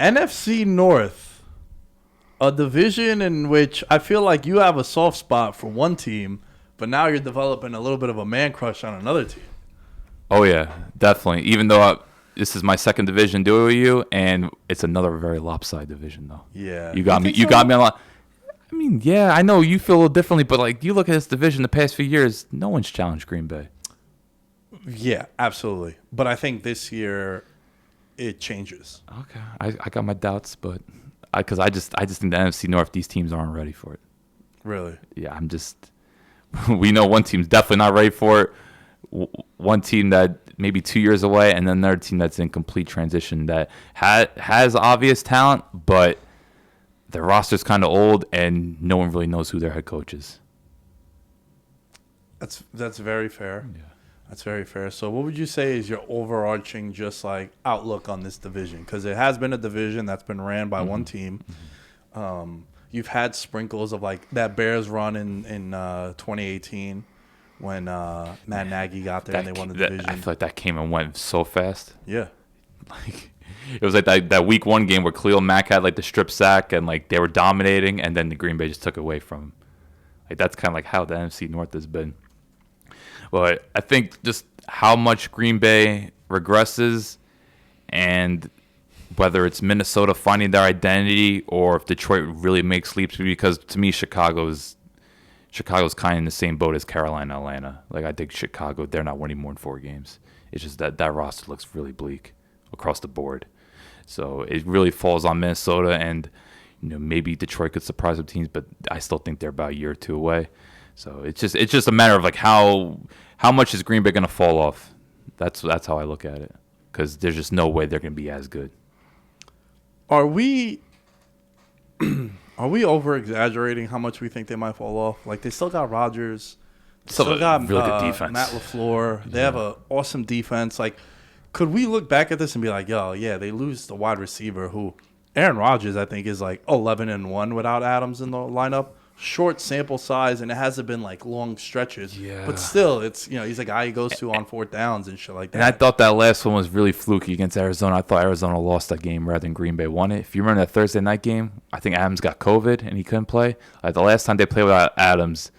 NFC North, a division in which I feel like you have a soft spot for one team, but now you're developing a little bit of a man crush on another team. Oh yeah, definitely. Even though this is my second division duo with you, and it's another very lopsided division though. Yeah, you got me. You got me a lot. I mean, yeah, I know you feel a little differently, but like you look at this division the past few years, no one's challenged Green Bay. Yeah, absolutely. But I think this year it changes. Okay, I got my doubts, but I just think the NFC North, these teams aren't ready for it. Really? Yeah, we know one team's definitely not ready for it. One team that maybe 2 years away, and then another team that's in complete transition that has obvious talent, but their roster's kind of old, and no one really knows who their head coach is. That's very fair. Yeah. That's very fair. So what would you say is your overarching just like outlook on this division? Because it has been a division that's been ran by one team. You've had sprinkles of like that Bears run in 2018 when Matt Nagy got there and they won the division. I feel like that came and went so fast. Yeah. Like it was like that week one game where Khalil Mack had like the strip sack and like they were dominating, and then the Green Bay just took it away from him. Like that's kind of like how the NFC North has been. But I think just how much Green Bay regresses, and whether it's Minnesota finding their identity or if Detroit really makes leaps, because to me Chicago's kind of in the same boat as Carolina, Atlanta. Like I think Chicago, they're not winning more than 4 games. It's just that roster looks really bleak across the board. So it really falls on Minnesota, and maybe Detroit could surprise some teams, but I still think they're about a year or two away. So it's just a matter of like how much is Green Bay going to fall off. That's how I look at it, because there's just no way they're going to be as good. Are we over exaggerating how much we think they might fall off? Like they still got Rodgers, still got really good defense. Matt LaFleur. They have an awesome defense. Like, could we look back at this and be like, yo, yeah, they lose the wide receiver who Aaron Rodgers I think is like 11-1 without Adams in the lineup. Short sample size, and it hasn't been like long stretches. Yeah. But still, it's he's a guy he goes to on 4th downs and shit like that. And I thought that last one was really fluky against Arizona. I thought Arizona lost that game rather than Green Bay won it. If you remember that Thursday night game, I think Adams got COVID and he couldn't play. Like the last time they played without Adams,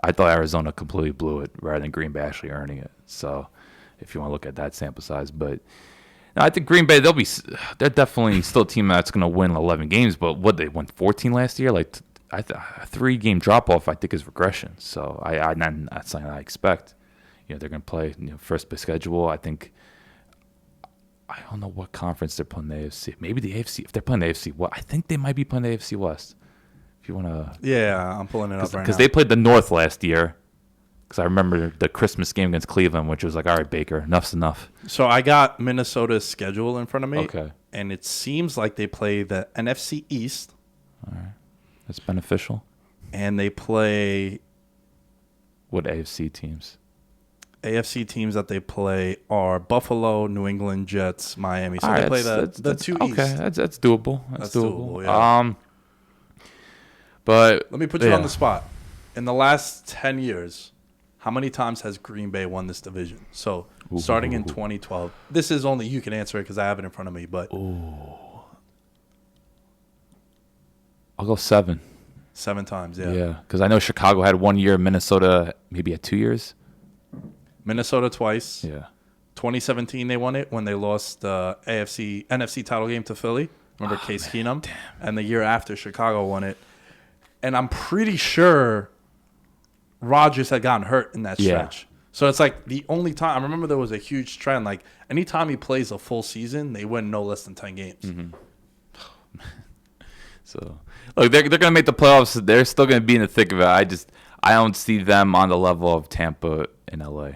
I thought Arizona completely blew it rather than Green Bay actually earning it. So if you want to look at that sample size, but no, I think Green Bay they're definitely still a team that's going to win 11 games. But what, they won 14 last year? Like a 3-game drop off, I think, is regression. So that's something I expect. They're going to play first schedule. I don't know what conference they're playing the AFC. Maybe the AFC. If they're playing the AFC, I think they might be playing the AFC West. If you want to, yeah, I'm pulling it up right now. Because they played the North last year. Because I remember the Christmas game against Cleveland, which was like, all right, Baker, enough's enough. So I got Minnesota's schedule in front of me. Okay. And it seems like they play the NFC East. All right. That's beneficial. And they play... What AFC teams? AFC teams that they play are Buffalo, New England, Jets, Miami. So they play the 2 East. Okay, that's doable. That's doable. Yeah. But let me put you on the spot. In the last 10 years, how many times has Green Bay won this division? So starting in 2012. This is only you can answer it because I have it in front of me. But I'll go 7. 7 times, yeah. Yeah, because I know Chicago had 1 year, Minnesota maybe had 2 years. Minnesota twice. Yeah. 2017 they won it when they lost the NFC title game to Philly. Remember Case Keenum? Damn. And the year after, Chicago won it. And I'm pretty sure Rodgers had gotten hurt in that stretch. Yeah. So it's like the only time. I remember there was a huge trend. Like anytime he plays a full season, they win no less than 10 games. Mm-hmm. So, look, they're going to make the playoffs. They're still going to be in the thick of it. I don't see them on the level of Tampa and LA.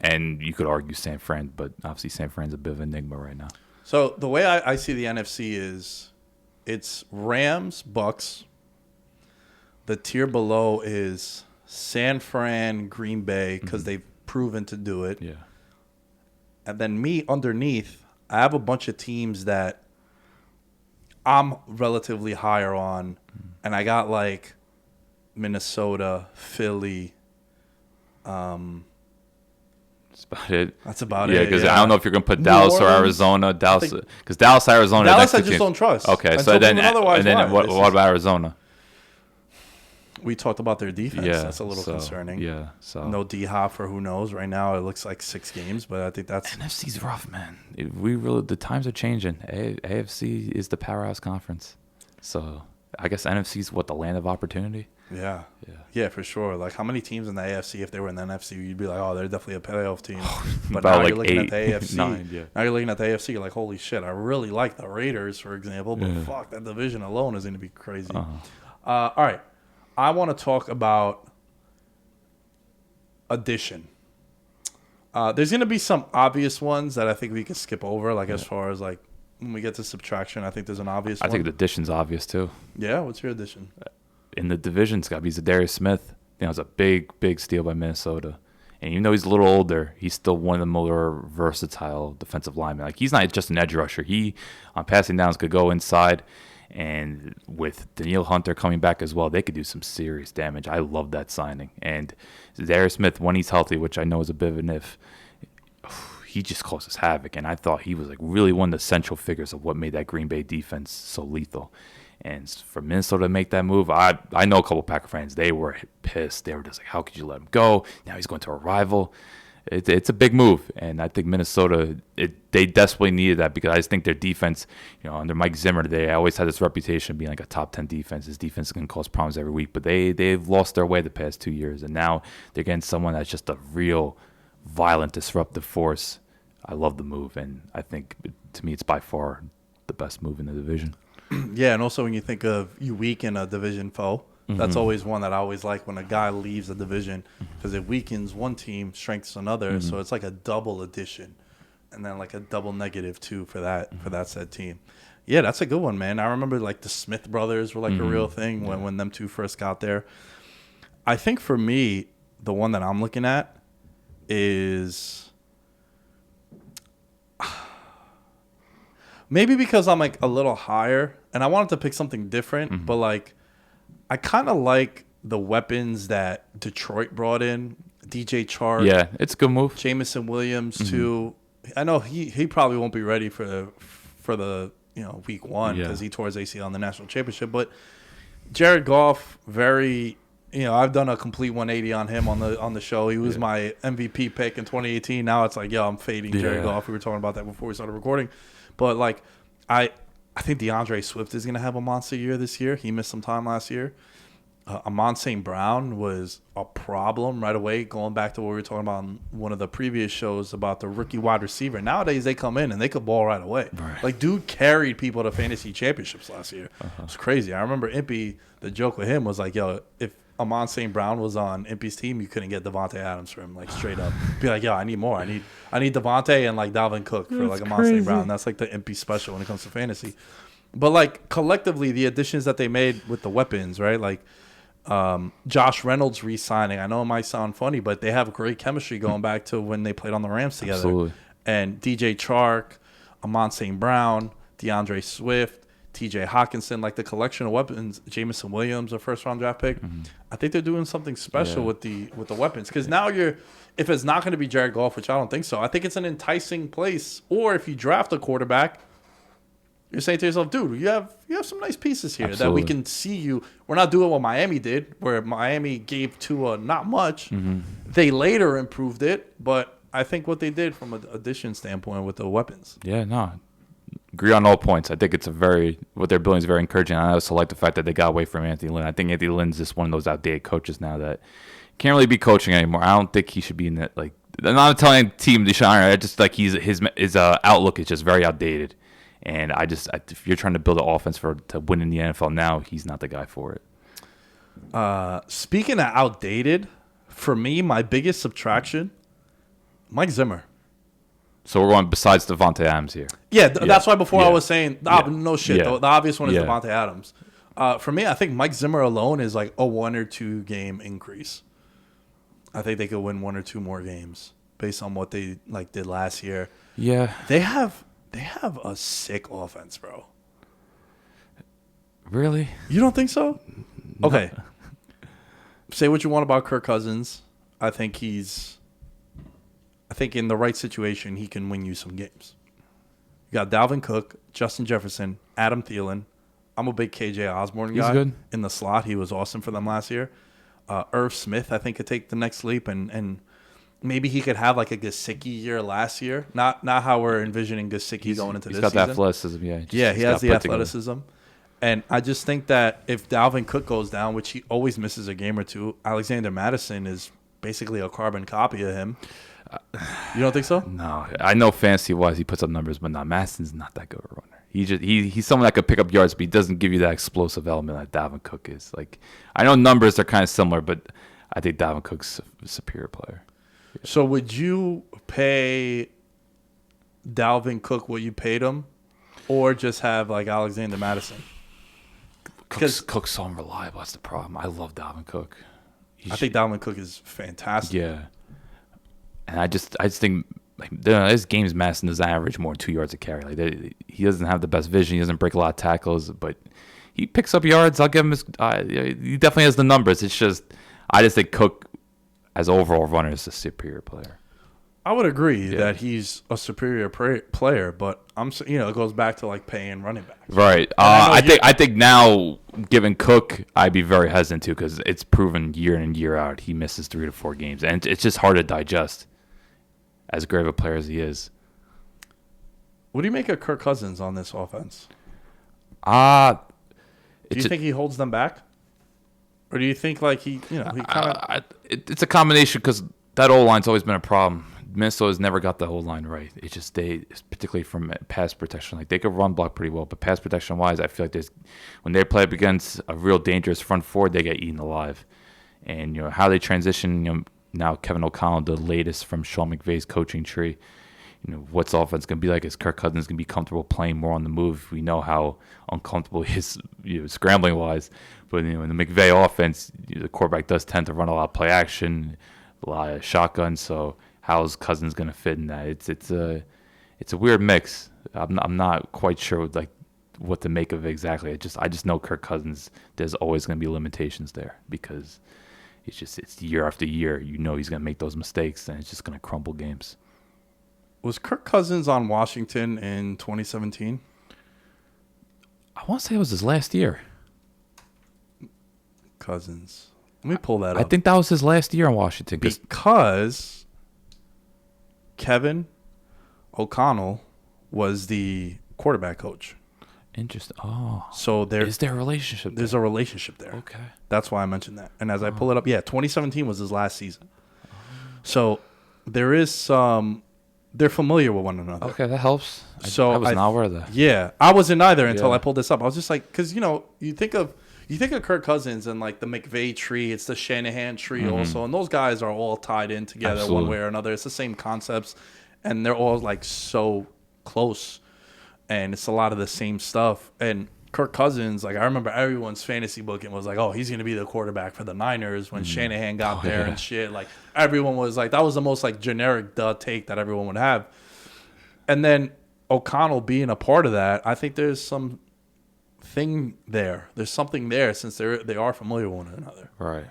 And you could argue San Fran, but obviously San Fran's a bit of an enigma right now. So the way I see the NFC is it's Rams, Bucks. The tier below is San Fran, Green Bay, because they've proven to do it. Yeah. And then me underneath, I have a bunch of teams that I'm relatively higher on. And I got like Minnesota, Philly, That's about it. That's about Yeah, it. because Yeah. I don't know if you're gonna put New Dallas or Orleans, Arizona. Dallas, because Dallas, Arizona. Dallas, I next just don't trust. Okay, Until so then proven otherwise, and then why? what about Arizona? We talked about their defense. Yeah, That's a little concerning. Yeah, so No D-Hop for who knows. Right now, it looks like 6 games, but I think that's NFC's rough, man. The times are changing. AFC is the powerhouse conference, so I guess NFC's what the land of opportunity. Yeah, for sure. Like, how many teams in the AFC, if they were in the NFC, you'd be like, oh, they're definitely a playoff team. But About now like you're looking 8, at the AFC. 9, yeah. Now you're looking at the AFC, you're like, holy shit, I really like the Raiders, for example, but fuck, that division alone is going to be crazy. All right. I want to talk about addition. There's going to be some obvious ones that I think we can skip over, like as far as like when we get to subtraction, I think there's an obvious one. I think the addition's obvious too. Yeah, what's your addition? In the division, it's got to be Zadarius Smith. It's a big steal by Minnesota. And even though he's a little older, he's still one of the more versatile defensive linemen. Like, he's not just an edge rusher. He, on passing downs, could go inside. And with Danielle Hunter coming back as well, they could do some serious damage. I love that signing. And Zadarius Smith, when he's healthy, which I know is a bit of an if, he just causes havoc. And I thought he was like really one of the central figures of what made that Green Bay defense so lethal. And for Minnesota to make that move, I know a couple of Packer fans, they were pissed. They were just like, how could you let him go? Now he's going to a rival. It's a big move. And I think Minnesota, they desperately needed that because I just think their defense, under Mike Zimmer, they always had this reputation of being like a top 10 defense. His defense is going to cause problems every week. But they've lost their way the past 2 years. And now they're getting someone that's just a real violent, disruptive force. I love the move. And I think, to me, it's by far the best move in the division. Yeah, and also when you think of you weaken a division foe, that's always one that I always like when a guy leaves a division because it weakens one team, strengthens another. So it's like a double addition, and then like a double negative too for that said team. Yeah, that's a good one, man. I remember like the Smith brothers were like a real thing when them two first got there. I think for me, the one that I'm looking at is. Maybe because I'm like a little higher and I wanted to pick something different, but like I kind of like the weapons that Detroit brought in. DJ Chark. Yeah, it's a good move. Jamison Williams too. I know he probably won't be ready for the week 1 because he tore his ACL in the national championship. But Jared Goff, very I've done a complete 180 on him on the show. He was my MVP pick in 2018. Now it's like, I'm fading Jared Goff. We were talking about that before we started recording. But, like, I think DeAndre Swift is going to have a monster year this year. He missed some time last year. Amon St. Brown was a problem right away, going back to what we were talking about on one of the previous shows about the rookie wide receiver. Nowadays, they come in and they could ball right away. Right. Like, dude carried people to fantasy championships last year. It was crazy. I remember Impey, the joke with him was like, if Amon St. Brown was on Impey's team, you couldn't get Devontae Adams for him, like, straight up. Be like, I need more. I need Devontae and, like, Dalvin Cook for, like, Amon St. Brown. That's, like, the Impey special when it comes to fantasy. But, like, collectively, the additions that they made with the weapons, right? Like, Josh Reynolds re-signing. I know it might sound funny, but they have great chemistry going back to when they played on the Rams together. Absolutely. And DJ Chark, Amon St. Brown, DeAndre Swift, TJ Hawkinson, like the collection of weapons, Jamison Williams, a first-round draft pick. I think they're doing something special with the weapons. Because now if it's not going to be Jared Goff, which I don't think so, I think it's an enticing place. Or if you draft a quarterback, you're saying to yourself, dude, you have some nice pieces here that we can see you. We're not doing what Miami did, where Miami gave Tua not much. They later improved it, but I think what they did from an addition standpoint with the weapons. Yeah, no. Agree on all points. I think what they're building is very encouraging. I also like the fact that they got away from Anthony Lynn. I think Anthony Lynn's just one of those outdated coaches now that can't really be coaching anymore. I don't think he should be in that. Like, I'm not telling team to shine. I just like his outlook is just very outdated. And if you're trying to build an offense to win in the NFL now, he's not the guy for it. Speaking of outdated, for me, my biggest subtraction, Mike Zimmer. So we're going besides Devontae Adams here. Yeah, that's why before I was saying, no shit. Yeah. The obvious one is Devontae Adams. For me, I think Mike Zimmer alone is like a 1 or 2 game increase. I think they could win 1 or 2 more games based on what they did last year. Yeah. They have a sick offense, bro. Really? You don't think so? No. Okay. Say what you want about Kirk Cousins. I think he's think in the right situation, he can win you some games. You got Dalvin Cook, Justin Jefferson, Adam Thielen. I'm a big KJ Osborne guy. He's good. In the slot. He was awesome for them last year. Irv Smith, I think, could take the next leap, and maybe he could have like a Gesicki year last year. Not how we're envisioning Gesicki going into this season. He's got the athleticism, yeah. He has the athleticism. And I just think that if Dalvin Cook goes down, which he always misses a game or two, Alexander Mattison is basically a carbon copy of him. You don't think so? No. I know fantasy-wise he puts up numbers, but no, Mattison's not that good a runner. He's someone that could pick up yards, but he doesn't give you that explosive element that Dalvin Cook is. Like, I know numbers are kind of similar, but I think Dalvin Cook's a superior player. Yeah. So would you pay Dalvin Cook what you paid him, or just have like Alexander Mattison? Cook's so unreliable. That's the problem. I love Dalvin Cook. I think Dalvin Cook is fantastic. Yeah, and I just think like his games, Madison doesn't average more than 2 yards a carry. Like he doesn't have the best vision. He doesn't break a lot of tackles, but he picks up yards. I'll give him his. He definitely has the numbers. It's just I just think Cook, as overall runner, is a superior player. I would agree that he's a superior player, but it goes back to like paying running backs. Right. I think now, given Cook, I'd be very hesitant to because it's proven year in and year out he misses 3 to 4 games, and it's just hard to digest. As great of a player as he is. What do you make of Kirk Cousins on this offense? Do you think he holds them back, or do you think like he kind of? It's a combination because that O-line's always been a problem. Minnesota's never got the O-line right. It's just particularly from pass protection. Like they could run block pretty well, but pass protection wise, I feel like when they play up against a real dangerous front four, they get eaten alive. And how they transition. Now Kevin O'Connell, the latest from Sean McVay's coaching tree. What's the offense going to be like? Is Kirk Cousins going to be comfortable playing more on the move? We know how uncomfortable he is scrambling wise. But in the McVay offense, the quarterback does tend to run a lot of play action, a lot of shotgun. So how's Cousins going to fit in that? It's a weird mix. I'm not quite sure like what to make of it exactly. I just know Kirk Cousins. There's always going to be limitations there because. It's year after year. He's going to make those mistakes, and it's just going to crumble games. Was Kirk Cousins on Washington in 2017? I want to say it was his last year. Cousins. Let me pull that up. I think that was his last year in Washington. Because Kevin O'Connell was the quarterback coach. Interesting. Oh. So is there a relationship there? There's a relationship there. Okay. That's why I mentioned that. And as I pull it up, 2017 was his last season. So there is some they're familiar with one another. Okay, that helps. So I was not aware of that. Yeah. I wasn't either until I pulled this up. I was just like, because you think of Kirk Cousins and like the McVay tree, it's the Shanahan tree also, and those guys are all tied in together one way or another. It's the same concepts, and they're all like so close. And it's a lot of the same stuff. And Kirk Cousins, like I remember everyone's fantasy booking was like, oh, he's going to be the quarterback for the Niners when Shanahan got there and shit. Like everyone was like, that was the most like generic take that everyone would have. And then O'Connell being a part of that, I think there's some thing there. There's something there since they are familiar with one another. Right.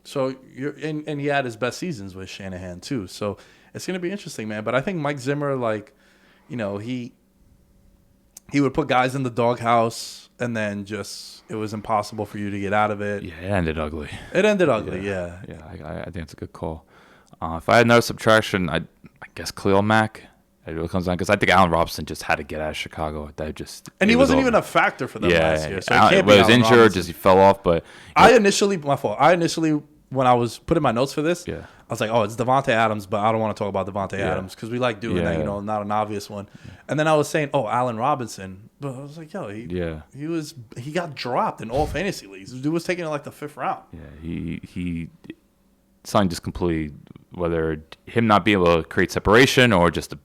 So and he had his best seasons with Shanahan too. So it's going to be interesting, man. But I think Mike Zimmer, like, he would put guys in the doghouse, and then it was impossible for you to get out of it. Yeah, it ended ugly. Yeah. I think it's a good call. If I had another subtraction, I guess Khalil Mack. It really comes down because I think Allen Robinson just had to get out of Chicago. And he wasn't even a factor for them last year. So he was injured, just he fell off. But my fault. When I was putting my notes for this, I was like, oh, it's Devontae Adams, but I don't want to talk about Devontae Adams because we like doing that, not an obvious one. And then I was saying, oh, Allen Robinson. But I was like, yo, he got dropped in all fantasy leagues. The dude was taken in like the 5th round. Yeah, he something just completely, whether him not being able to create separation or just a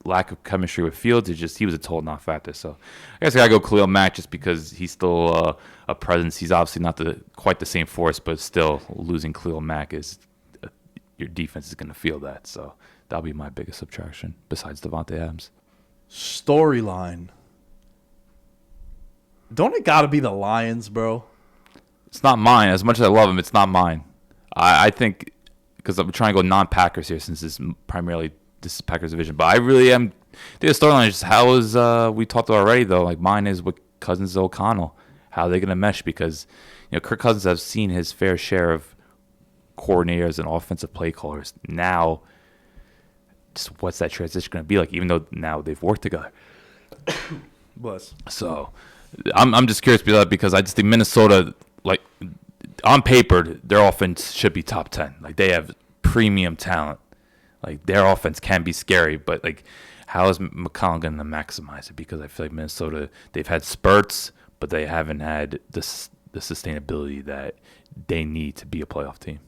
lack of chemistry with Fields, he was a total non-factor. So I guess I got to go Khalil Mack just because he's still a presence. He's obviously not quite the same force, but still losing Khalil Mack is your defense is going to feel that. So that'll be my biggest subtraction besides Devontae Adams. Storyline. Don't it got to be the Lions, bro? It's not mine. As much as I love him, it's not mine. I think because I'm trying to go non-Packers here since this is Packers division. But I really am. The storyline is just how is we talked about already though. Like mine is with Cousins and O'Connell. How are they going to mesh? Because Kirk Cousins has seen his fair share of coordinators and offensive play callers. Now, just what's that transition going to be like? Even though now they've worked together. So, I'm just curious about that because I just think Minnesota, like on paper, their offense should be top 10. Like they have premium talent. Like their offense can be scary, but like how is McConnell going to maximize it? Because I feel like Minnesota, they've had spurts, but they haven't had the sustainability that they need to be a playoff team.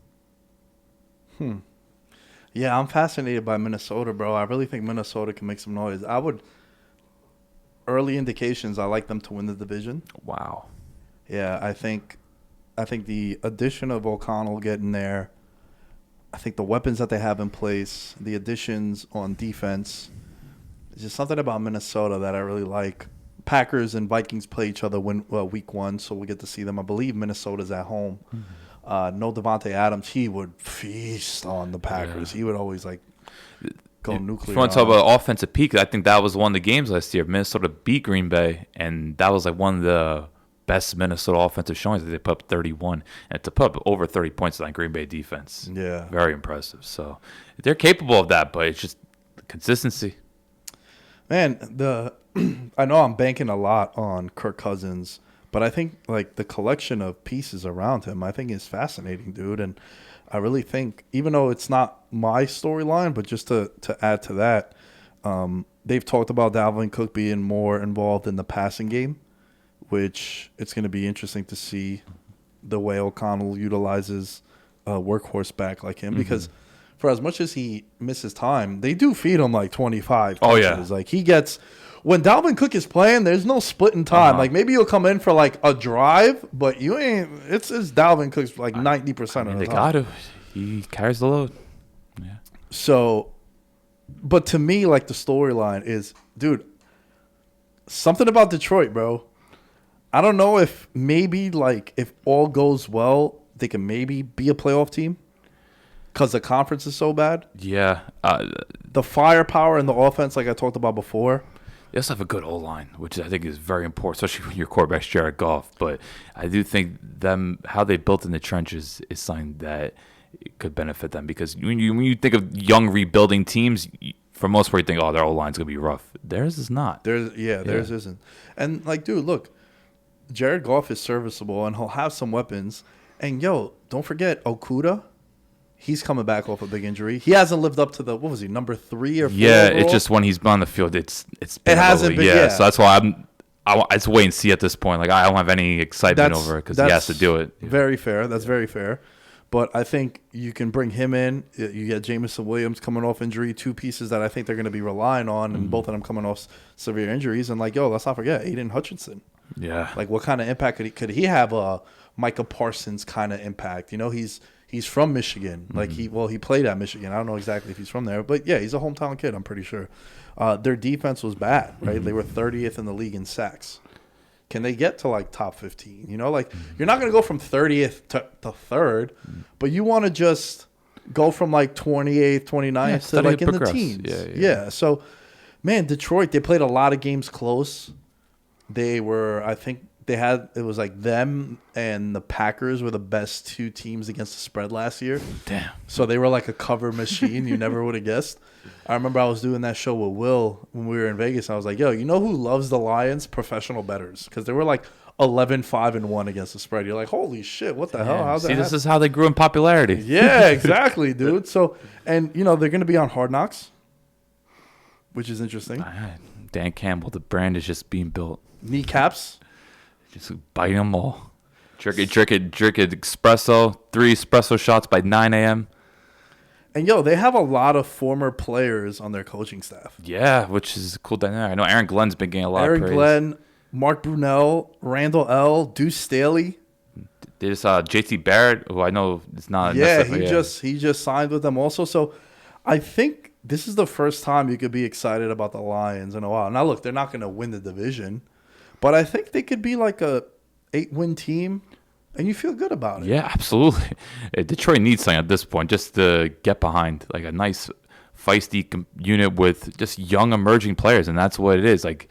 Yeah, I'm fascinated by Minnesota, bro. I really think Minnesota can make some noise. Early indications, I like them to win the division. Wow. Yeah, I think the addition of O'Connell getting there, I think the weapons that they have in place, the additions on defense, there's just something about Minnesota that I really like. Packers and Vikings play each other week 1, so we'll get to see them. I believe Minnesota's at home. No Devontae Adams, he would feast on the Packers. Yeah. He would always go nuclear. If you want to talk about offensive peak, I think that was one of the games last year. Minnesota beat Green Bay, and that was one of the best Minnesota offensive showings. They put up 31, and to put up over 30 points on Green Bay defense. Yeah, very impressive. So they're capable of that, but it's just consistency. Man, I know I'm banking a lot on Kirk Cousins, but I think the collection of pieces around him, I think is fascinating, dude. And I really think, even though it's not my storyline, but just to add to that, they've talked about Dalvin Cook being more involved in the passing game, which it's going to be interesting to see the way O'Connell utilizes a workhorse back like him, because for as much as he misses time, they do feed him 25 touches. Oh, yeah. He gets... When Dalvin Cook is playing, there's no splitting time. Maybe you'll come in for a drive, but you ain't. It's Dalvin Cook's 90% of the time. They got to. He carries the load. Yeah. So, but to me, the storyline is, dude, something about Detroit, bro. I don't know if maybe if all goes well, they can maybe be a playoff team because the conference is so bad. Yeah. The firepower and the offense, like I talked about before. They also have a good O-line, which I think is very important, especially when your quarterback's Jared Goff. But I do think how they built in the trenches is something that could benefit them. Because when you think of young rebuilding teams, for most part, you think, their O-line's going to be rough. Theirs is not. Theirs isn't. And, dude, look, Jared Goff is serviceable, and he'll have some weapons. And, don't forget Okudah. He's coming back off a big injury. He hasn't lived up to what was he, number 3 or 4? Yeah, overall? it's just when he's on the field, it hasn't been. Yeah, so that's why I just wait and see at this point. I don't have any excitement over it because he has to do it. Very fair. That's very fair. But I think you can bring him in. You get Jameson Williams coming off injury, 2 pieces that I think they're going to be relying on, and both of them coming off severe injuries. And let's not forget Aiden Hutchinson. Yeah. What kind of impact could he have? A Micah Parsons kind of impact. He's from Michigan. He played at Michigan. I don't know exactly if he's from there, but yeah, he's a hometown kid, I'm pretty sure. Their defense was bad, right? They were 30th in the league in sacks. Can they get to top 15? You're not going to go from 30th to 3rd, but you want to just go from 28th, 29th to in the teens. Yeah. So, man, Detroit, they played a lot of games close. They were, I think, it was them and the Packers were the best 2 teams against the spread last year. Damn. So they were a cover machine. You never would have guessed. I remember I was doing that show with Will when we were in Vegas. I was like, yo, you know who loves the Lions? Professional bettors. Because they were 11-5-1 against the spread. You're like, holy shit, what the hell? How's that happen? This is how they grew in popularity. Yeah, exactly, dude. So, and, they're going to be on Hard Knocks, which is interesting. Dan Campbell, the brand is just being built. Kneecaps. Just bite them all. Drink it, espresso. 3 espresso shots by 9 a.m. And, they have a lot of former players on their coaching staff. Yeah, which is a cool dynamic. I know Aaron Glenn's been getting a lot of praise. Aaron Glenn, Mark Brunell, Randall L., Deuce Staley. There's JT Barrett, who I know is not. Yeah, he just signed with them also. So I think this is the first time you could be excited about the Lions in a while. Now, look, they're not going to win the division, but I think they could be a 8-win team. and you feel good about it. Yeah, absolutely. Detroit needs something at this point just to get behind, like a nice feisty unit with just young emerging players, and that's what it is. Like,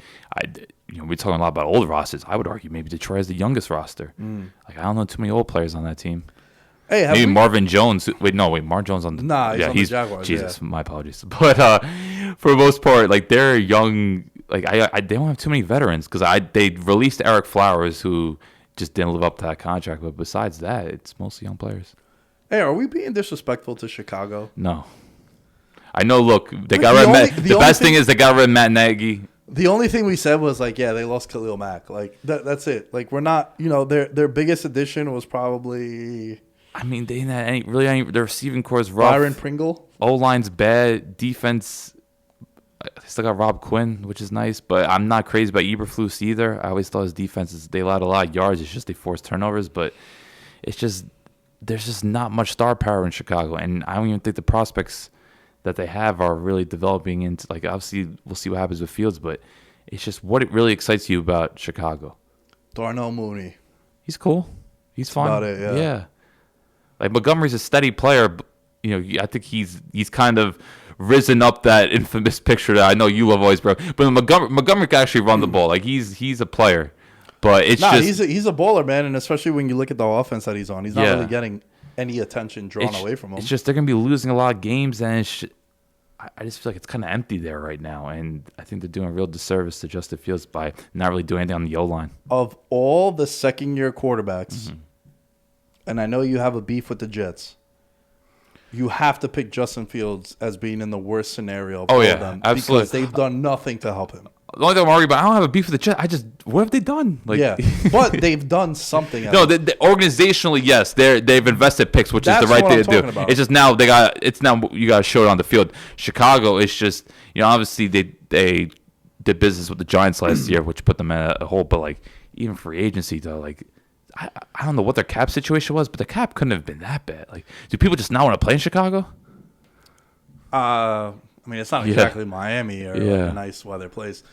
we're talking a lot about old rosters. I would argue maybe Detroit has the youngest roster. Like, I don't know too many old players on that team. Hey, maybe Marvin Jones. Marvin Jones on the he's on the Jaguars. Jesus, my apologies. But for the most part, like they're young. Like they don't have too many veterans because they released Eric Flowers who just didn't live up to that contract. But besides that, it's mostly young players. Hey, are we being disrespectful to Chicago? No. I know. Look, they got rid of the best thing is they got rid of Matt Nagy. The only thing we said was like, yeah, they lost Khalil Mack. Like that's it. Like we're not, their biggest addition was probably. I mean, they didn't have any. Their receiving core is rough. Byron Pringle. O-line's bad. Defense. They still got Rob Quinn, which is nice, but I'm not crazy about Eberflus either. I always thought his defenses, they allowed a lot of yards. It's just they forced turnovers, but it's just there's just not much star power in Chicago, and I don't even think the prospects that they have are really developing into, like, obviously we'll see what happens with Fields, but it's just what it really excites you about Chicago. Darnell Mooney. He's cool. He's fun. About it, yeah. Like Montgomery's a steady player, but, I think he's kind of risen up that infamous picture that I know you love always, bro. But Montgomery can actually run the ball. Like he's a player, but it's he's a baller, man. And especially when you look at the offense that he's on, he's not really getting any attention drawn away from him. It's just they're gonna be losing a lot of games, and I just feel like it's kind of empty there right now. And I think they're doing a real disservice to Justin Fields by not really doing anything on the O line. Of all the second-year quarterbacks, and I know you have a beef with the Jets. You have to pick Justin Fields as being in the worst scenario for them. Absolutely. Because they've done nothing to help him. The only thing I'm arguing about, I don't have a beef with the Jets. What have they done? Like, yeah, but they've done something. No, organizationally, yes, they've invested picks, which is the right thing to do. About. It's just now you got to show it on the field. Chicago, it's just obviously they did business with the Giants last year, which put them in a hole. But like even free agency though, like. I don't know what their cap situation was, but the cap couldn't have been that bad. Like, do people just not want to play in Chicago? I mean, it's not exactly Miami or a nice weather place.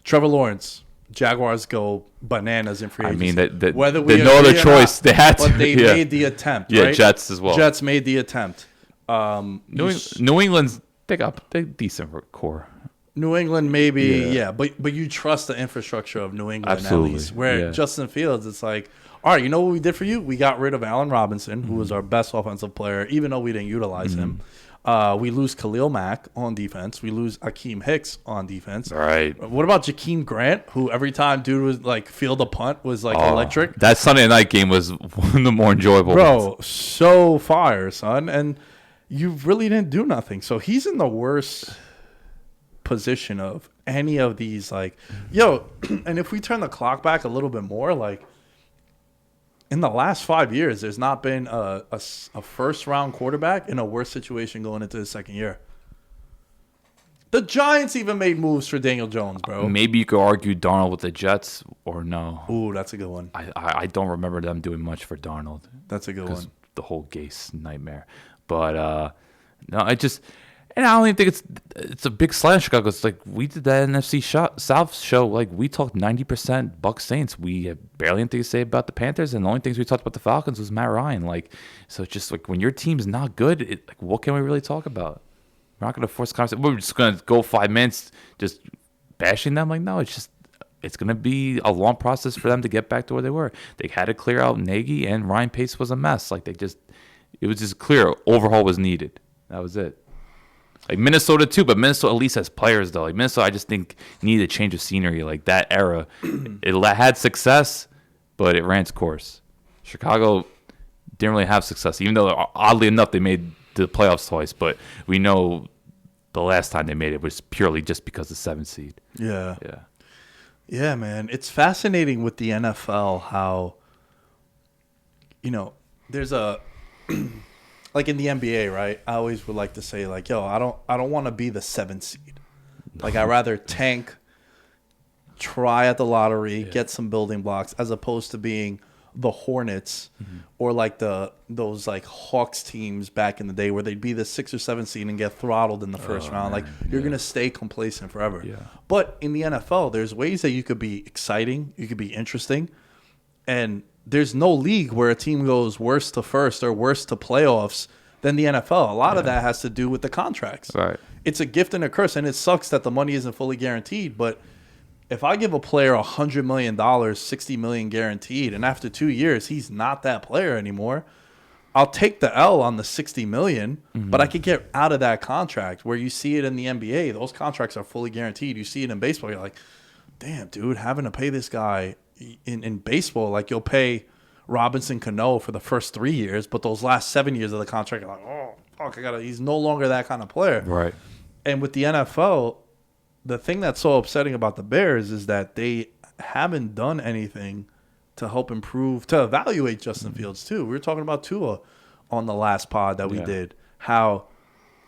Trevor Lawrence, Jaguars go bananas in free agency. I mean, whether we no other choice, they had to. But they made the attempt. Yeah, right? Jets as well. Jets made the attempt. New England's they got decent core. New England maybe, but you trust the infrastructure of New England at least. Where Justin Fields, it's like, all right, you know what we did for you? We got rid of Allen Robinson, who was our best offensive player, even though we didn't utilize him. We lose Khalil Mack on defense. We lose Akeem Hicks on defense. Right. What about Jakeem Grant, who every time dude was like field a punt was like electric? That Sunday night game was one of the more enjoyable ones. So fire, son. And you really didn't do nothing. So he's in the worst position of any of these, like, and if we turn the clock back a little bit more, like, in the last 5 years, there's not been a first-round quarterback in a worse situation going into his second year. The Giants even made moves for Daniel Jones, bro. Maybe you could argue Darnold with the Jets, or no. Ooh, that's a good one. I don't remember them doing much for Darnold. That's a good one. The whole Gase nightmare. But, no, I just... And I don't even think it's a big slide in Chicago. It's like we did that NFC South show. Like we talked 90% Bucs Saints. We had barely anything to say about the Panthers, and the only things we talked about the Falcons was Matt Ryan. Like, so it's just like when your team's not good, like what can we really talk about? We're not going to force conversation. We're just going to go 5 minutes just bashing them. Like, no, it's going to be a long process for them to get back to where they were. They had to clear out Nagy, and Ryan Pace was a mess. Like it was just clear overhaul was needed. That was it. Like Minnesota too, but Minnesota at least has players though. Like Minnesota, I just think needed a change of scenery. Like that era, it had success, but it ran its course. Chicago didn't really have success, even though oddly enough they made the playoffs twice. But we know the last time they made it was purely just because of the 7th seed. Yeah, man. It's fascinating with the NFL how, there's a. Like in the NBA, right? I always would like to say, like, I don't want to be the 7th seed. Like, I'd rather tank, try at the lottery, get some building blocks, as opposed to being the Hornets or like those like Hawks teams back in the day where they'd be the 6th or 7th seed and get throttled in the first round. Like, you're gonna stay complacent forever. But in the NFL, there's ways that you could be exciting, you could be interesting, and there's no league where a team goes worst to first or worst to playoffs than the NFL. A lot of that has to do with the contracts. Right. It's a gift and a curse, and it sucks that the money isn't fully guaranteed. But if I give a player $100 million, $60 million guaranteed, and after 2 years he's not that player anymore, I'll take the L on the $60 million, but I could get out of that contract. Where you see it in the NBA, those contracts are fully guaranteed. You see it in baseball, you're like, damn, dude, having to pay this guy in baseball, like you'll pay Robinson Cano for the first 3 years, but those last 7 years of the contract, you're like, oh, fuck, he's no longer that kind of player. Right. And with the NFL, the thing that's so upsetting about the Bears is that they haven't done anything to help improve, to evaluate Justin Fields too. We were talking about Tua on the last pod that we did, how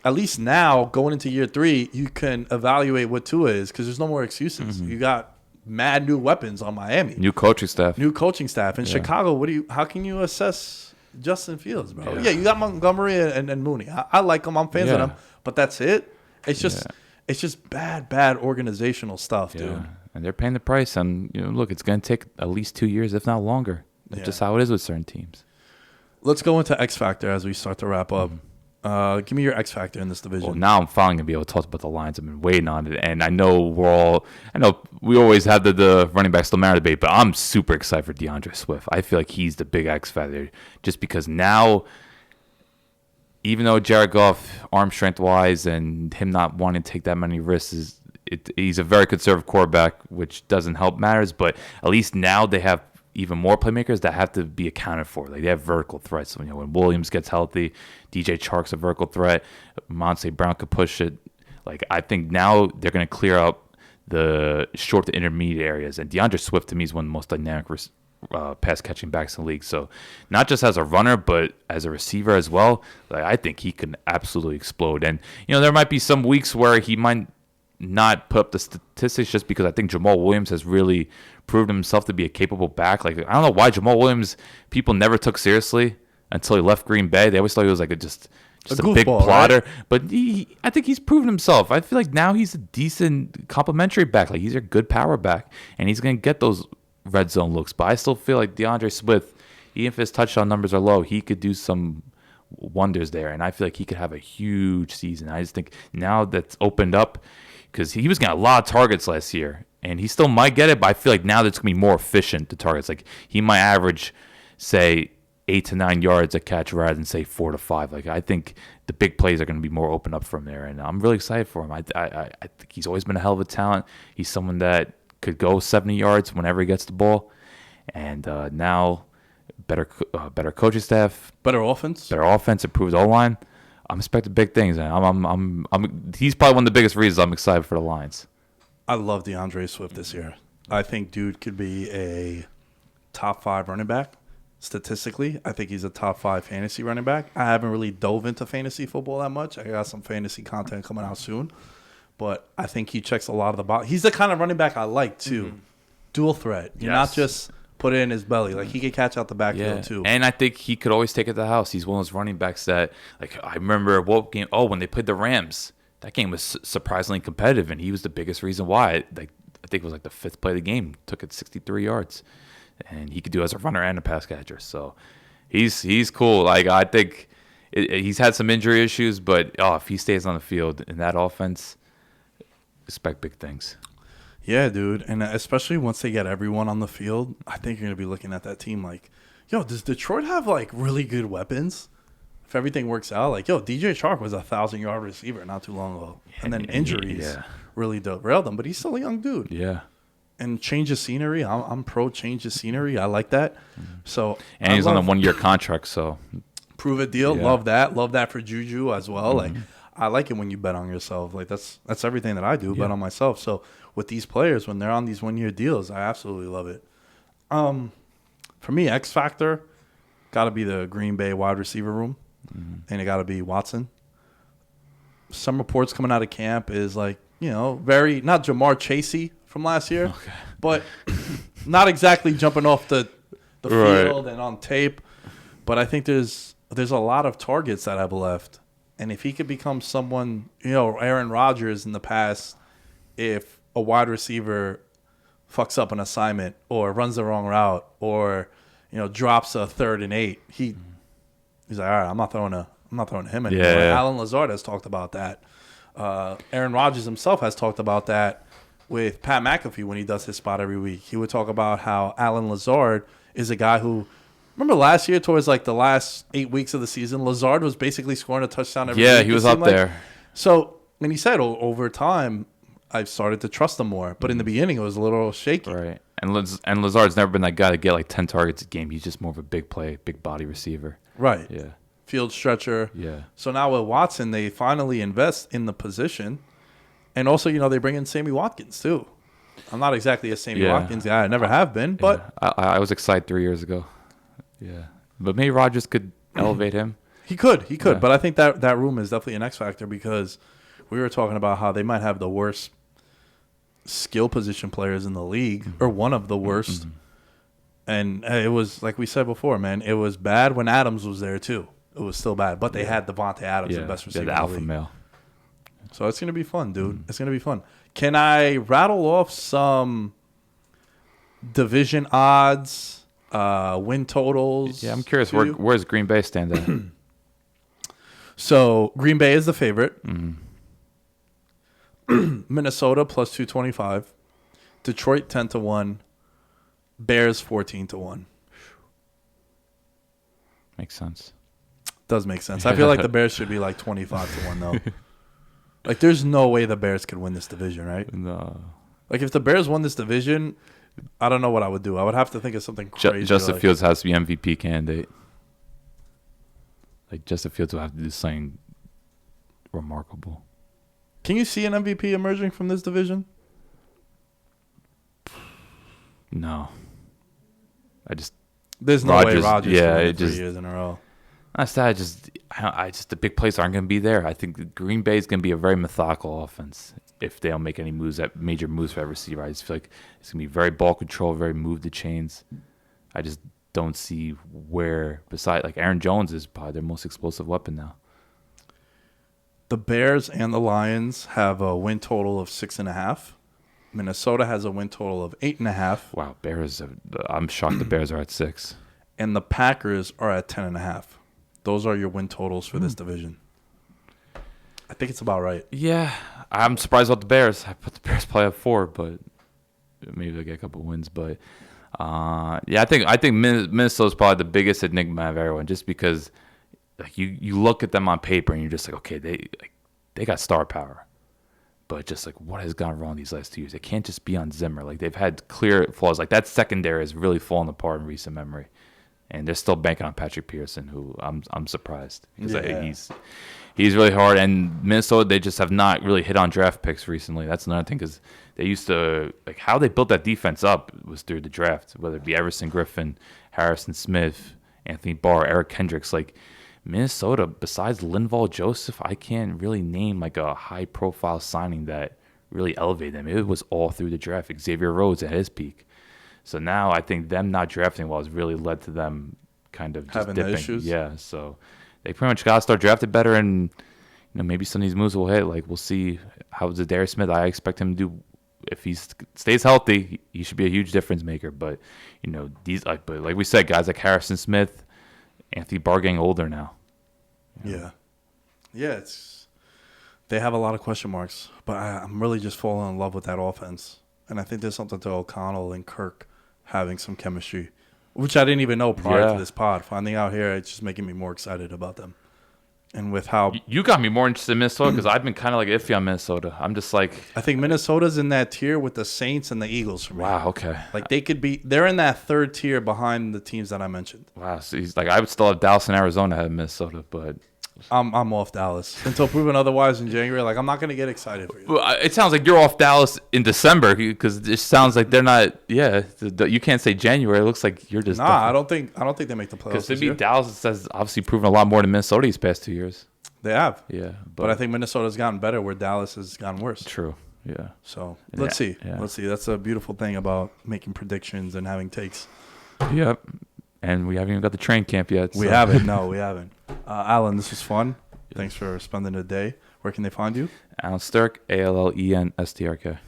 at least now going into year 3, you can evaluate what Tua is because there's no more excuses. You got mad new weapons on Miami. New coaching staff. In Chicago, how can you assess Justin Fields, bro? Yeah, you got Montgomery and Mooney. I like them. I'm fans of them, but that's it. It's just bad organizational stuff, dude. And they're paying the price. And look, it's going to take at least 2 years, if not longer. That's just how it is with certain teams. Let's go into X Factor as we start to wrap up. Give me your X Factor in this division. Well, now I'm finally going to be able to talk about the Lions. I've been waiting on it. And I know we always have the running back still matter debate, but I'm super excited for DeAndre Swift. I feel like he's the big X Factor just because now, even though Jared Goff, arm strength-wise, and him not wanting to take that many risks, he's a very conservative quarterback, which doesn't help matters. But at least now they have even more playmakers that have to be accounted for. Like they have vertical threats. So, when Williams gets healthy, DJ Chark's a vertical threat. Monte Brown could push it. Like I think now they're going to clear up the short to intermediate areas. And DeAndre Swift to me is one of the most dynamic pass catching backs in the league. So not just as a runner, but as a receiver as well. Like I think he can absolutely explode. And there might be some weeks where he might not put up the statistics just because I think Jamal Williams has really proven himself to be a capable back. Like I don't know why Jamal Williams people never took seriously until he left Green Bay. They always thought he was like just a big plotter. Right? But I think he's proven himself. I feel like now he's a decent complementary back. Like he's a good power back, and he's going to get those red zone looks. But I still feel like DeAndre Swift, even if his touchdown numbers are low, he could do some wonders there. And I feel like he could have a huge season. I just think now that's opened up, because he was getting a lot of targets last year, and he still might get it, but I feel like now that's going to be more efficient, the targets. Like, he might average, say, 8 to 9 yards a catch rather than, say, 4 to 5. Like, I think the big plays are going to be more open up from there, and I'm really excited for him. I think he's always been a hell of a talent. He's someone that could go 70 yards whenever he gets the ball, and now better coaching staff. Better offense, improved O-line. I'm expecting big things. He's probably one of the biggest reasons I'm excited for the Lions. I love DeAndre Swift this year. I think dude could be a top 5 running back. Statistically, I think he's a top 5 fantasy running back. I haven't really dove into fantasy football that much. I got some fantasy content coming out soon. But I think he checks a lot of the boxes. He's the kind of running back I like, too. Dual threat. You're not just put it in his belly. Like, he could catch out the backfield, too. And I think he could always take it to the house. He's one of those running backs that, like, I remember what game? Oh, when they played the Rams. That game was surprisingly competitive, and he was the biggest reason why. I think it was like the 5th play of the game. Took it 63 yards. And he could do it as a runner and a pass catcher. So he's cool. Like, I think he's had some injury issues, but if he stays on the field in that offense, expect big things. Yeah, dude. And especially once they get everyone on the field, I think you're going to be looking at that team like, does Detroit have, like, really good weapons? If everything works out, like, DJ Chark was a 1,000-yard receiver not too long ago. And then injuries really derailed him. But he's still a young dude. Yeah. And change of scenery. I'm pro change of scenery. I like that. So and he's on a 1-year contract, so. Prove it deal. Yeah. Love that. Love that for Juju as well. Like, I like it when you bet on yourself. Like, that's everything that I do, bet on myself. So with these players, when they're on these 1-year deals, I absolutely love it. For me, X Factor, got to be the Green Bay wide receiver room, and it got to be Watson. Some reports coming out of camp is like, very, not Jamar Chasey from last year, but not exactly jumping off the field and on tape. But I think there's a lot of targets that have left. And if he could become someone, Aaron Rodgers in the past, if a wide receiver fucks up an assignment or runs the wrong route or, drops a 3rd and 8, he's like, all right, I'm not throwing to him anymore. Yeah. Alan Lazard has talked about that. Aaron Rodgers himself has talked about that with Pat McAfee when he does his spot every week. He would talk about how Alan Lazard is a guy who, remember last year towards like the last 8 weeks of the season, Lazard was basically scoring a touchdown every week. Yeah, he was up there. So, and he said over time, I've started to trust him more. But in the beginning, it was a little shaky. Right. And Lazard's never been that guy to get like 10 targets a game. He's just more of a big play, big body receiver. Right. Yeah. Field stretcher. Yeah. So now with Watson, they finally invest in the position. And also, they bring in Sammy Watkins, too. I'm not exactly a Sammy Watkins guy. I never have been, but... Yeah. I was excited 3 years ago. Yeah. But maybe Rodgers could elevate him. He could. Yeah. But I think that room is definitely an X factor because we were talking about how they might have the worst skill position players in the league, or one of the worst. And it was, like we said before, man, it was bad when Adams was there, too. It was still bad. But they had Devontae Adams, the best receiver the in the alpha league. male. So it's going to be fun, dude. It's going to be fun. Can I rattle off some division odds, win totals? Yeah, I'm curious. Where's Green Bay stand at? So Green Bay is the favorite. Minnesota plus 225. Detroit 10-1. Bears 14-1. Makes sense. Does make sense. I feel like the Bears should be like 25-1 though. Like, there's no way the Bears could win this division, right? No. Like, if the Bears won this division, I don't know what I would do. I would have to think of something crazy. Justin Fields has to be MVP candidate. Like, Justin Fields will have to do something remarkable. Can you see an MVP emerging from this division? No. There's no way Rodgers can win 3 years in a row. That's that. I just the big plays aren't going to be there. I think Green Bay is going to be a very methodical offense if they don't make any major moves for every receiver. I just feel like it's going to be very ball control, very move the chains. I just don't see where, besides, like, Aaron Jones is probably their most explosive weapon now. The Bears and the Lions have a win total of 6.5. Minnesota has a win total of 8.5. Wow, I'm shocked the Bears are at 6. And the Packers are at 10.5. Those are your win totals for this division. I think it's about right. Yeah, I'm surprised about the Bears. I put the Bears probably at 4, but maybe they'll get a couple wins. But I think Minnesota's probably the biggest enigma of everyone, just because like you look at them on paper and you're just like, okay, they got star power. But just like, what has gone wrong these last 2 years? They can't just be on Zimmer. Like, they've had clear flaws. Like, that secondary has really fallen apart in recent memory. And they're still banking on Patrick Pearson, who I'm surprised. Because he's really hard. And Minnesota, they just have not really hit on draft picks recently. That's another thing, because they used to, like, how they built that defense up was through the draft, whether it be Everson Griffin, Harrison Smith, Anthony Barr, Eric Hendricks. Like, Minnesota, besides Linval Joseph, I can't really name like a high-profile signing that really elevated them. It was all through the draft. Xavier Rhodes at his peak. So now I think them not drafting well has really led to them kind of just having dipping. The issues. Yeah, so they pretty much got to start drafting better, and maybe some of these moves will hit. Like, we'll see how Zadarius Smith. I expect him to do. If he stays healthy, he should be a huge difference maker. But these like we said, guys like Harrison Smith, Anthony Barr getting older now. Yeah, they have a lot of question marks, but I'm really just falling in love with that offense, and I think there's something to O'Connell and Kirk having some chemistry, which I didn't even know prior to this pod. Finding out here, it's just making me more excited about them. And with how you got me more interested in Minnesota, because I've been kind of like iffy on Minnesota. I'm just like, I think Minnesota's in that tier with the Saints and the Eagles for me. Wow, okay. Like, they're in that third tier behind the teams that I mentioned. Wow, so he's like, I would still have Dallas and Arizona ahead of Minnesota, but I'm off Dallas until proven otherwise in January. Like, I'm not gonna get excited for you. Well, it sounds like you're off Dallas in December, because it sounds like they're not. Yeah, you can't say January. It looks like you're just. Nah, I don't think they make the playoffs. Because to be Dallas has obviously proven a lot more than Minnesota these past 2 years. They have. Yeah, but I think Minnesota's gotten better where Dallas has gotten worse. True. Yeah. So let's see. Yeah. Let's see. That's a beautiful thing about making predictions and having takes. Yep. And we haven't even got the train camp yet. We haven't. No, we haven't. Alan, this was fun. Thanks for spending the day. Where can they find you? Alan Sturk, ALLENSTRK.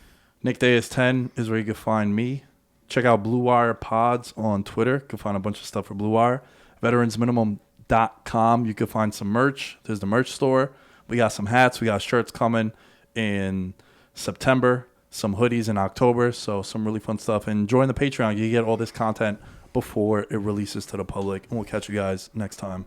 Nick Day is 10 is where you can find me. Check out Blue Wire Pods on Twitter. You can find a bunch of stuff for Blue Wire. VeteransMinimum.com. You can find some merch. There's the merch store. We got some hats. We got shirts coming in September. Some hoodies in October. So some really fun stuff. And join the Patreon. You get all this content before it releases to the public. And we'll catch you guys next time.